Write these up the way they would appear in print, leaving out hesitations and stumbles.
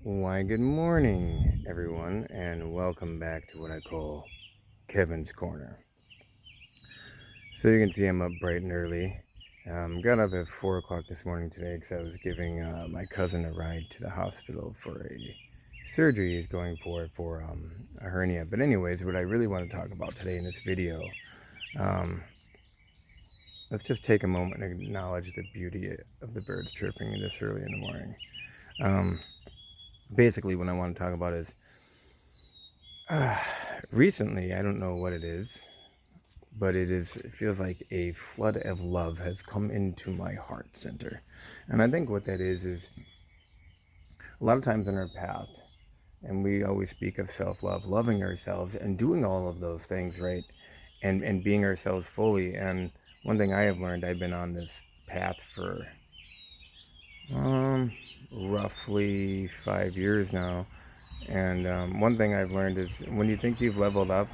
Why, good morning, everyone, and welcome back to what I call Kevin's Corner. So you can see I'm up bright and early. Got up at 4 o'clock this morning today because I was giving my cousin a ride to the hospital for a surgery he's going for a hernia. But anyways, what I really want to talk about today in this video, um, let's just take a moment and acknowledge the beauty of the birds chirping this early in the morning. Basically, what I want to talk about is recently, I don't know what it is, but it feels like a flood of love has come into my heart center. And I think what that is a lot of times in our path, and we always speak of self-love, loving ourselves and doing all of those things, right? And being ourselves fully. And one thing I have learned, I've been on this path for roughly 5 years now. And one thing I've learned is when you think you've leveled up,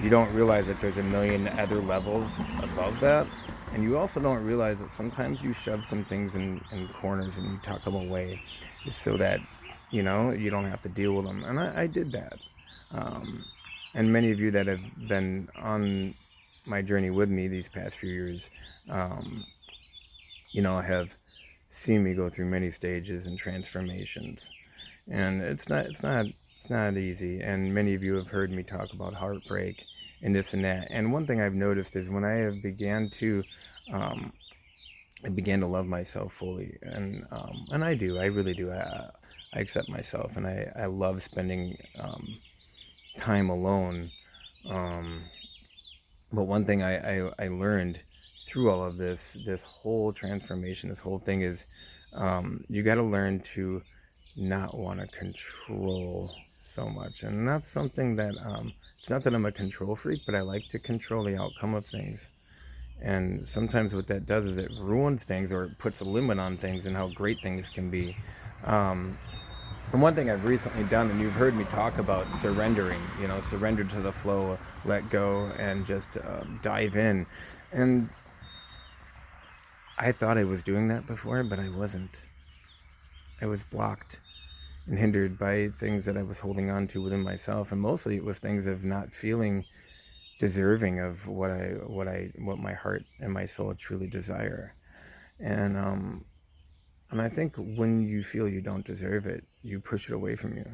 you don't realize that there's a million other levels above that. And you also don't realize that sometimes you shove some things in corners and you tuck them away so that, you don't have to deal with them. And I did that. And many of you that have been on my journey with me these past few years, have seen me go through many stages and transformations. And it's not easy. And many of you have heard me talk about heartbreak and this and that. And one thing I've noticed is when I have I began to love myself fully, and I really do. I accept myself, and I love spending time alone. Um, but one thing I learned through all of this whole transformation, this whole thing is you got to learn to not want to control so much. And that's something that it's not that I'm a control freak, but I like to control the outcome of things. And sometimes what that does is it ruins things, or it puts a limit on things and how great things can be. And one thing I've recently done, and you've heard me talk about surrendering, surrender to the flow, let go, and just dive in. And I thought I was doing that before, but I wasn't. I was blocked and hindered by things that I was holding on to within myself, and mostly it was things of not feeling deserving of what my heart and my soul truly desire. And I think when you feel you don't deserve it, you push it away from you.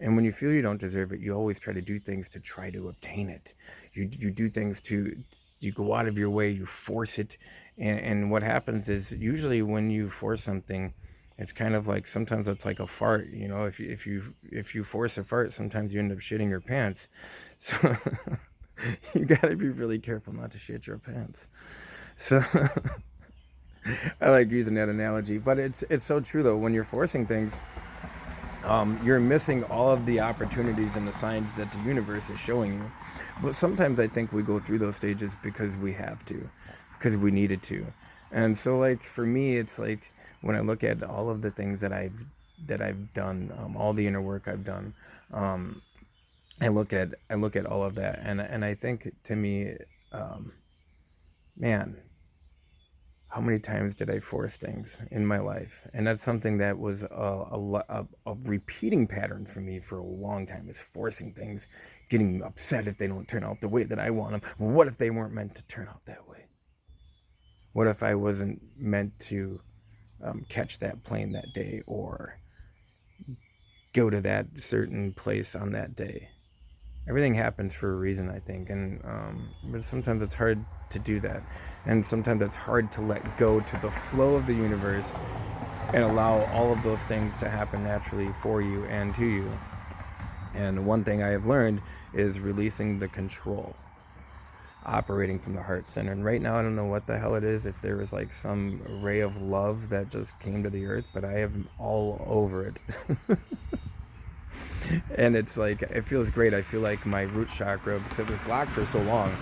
And when you feel you don't deserve it, you always try to do things to try to obtain it. You do things you go out of your way, you force it. And what happens is usually when you force something, it's kind of like, sometimes it's like a fart. If you force a fart, sometimes you end up shitting your pants. So you gotta be really careful not to shit your pants. So I like using that analogy, but it's so true though. When you're forcing things, you're missing all of the opportunities and the signs that the universe is showing you. But sometimes I think we go through those stages because we have to, because we needed to. And so, like, for me, it's like when I look at all of the things that I've done, all the inner work I've done, I look at all of that, and I think, to me, um, man, how many times did I force things in my life? And that's something that was a repeating pattern for me for a long time, is forcing things, getting upset if they don't turn out the way that I want them. Well, what if they weren't meant to turn out that way? What if I wasn't meant to catch that plane that day, or go to that certain place on that day? Everything happens for a reason, I think, and but sometimes it's hard to do that, and sometimes it's hard to let go to the flow of the universe and allow all of those things to happen naturally for you and to you. And one thing I have learned is releasing the control, operating from the heart center. And right now, I don't know what the hell it is, if there was like some ray of love that just came to the earth, but I am all over it. And it's like, it feels great. I feel like my root chakra, because it was blocked for so long,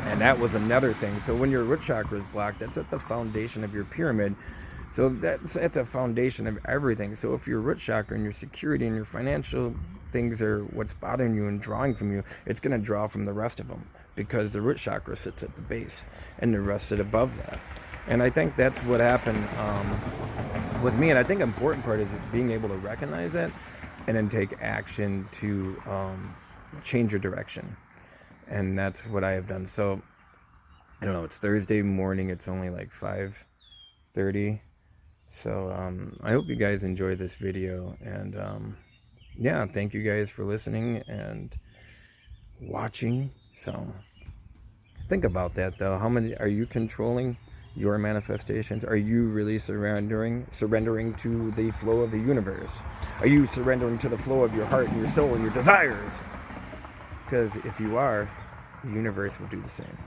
and that was another thing. So when your root chakra is blocked, that's at the foundation of your pyramid. So that's at the foundation of everything. So if your root chakra and your security and your financial things are what's bothering you and drawing from you, it's going to draw from the rest of them, because the root chakra sits at the base and the rest sit above that. And I think that's what happened with me. And I think an important part is being able to recognize it and then take action to change your direction. And that's what I have done. So I don't know, it's Thursday morning, it's only like 5:30. So I hope you guys enjoyed this video, and yeah, thank you guys for listening and watching. So think about that though. How many are you controlling your manifestations? Are you really surrendering to the flow of the universe? Are you surrendering to the flow of your heart and your soul and your desires? Because if you are, the universe will do the same.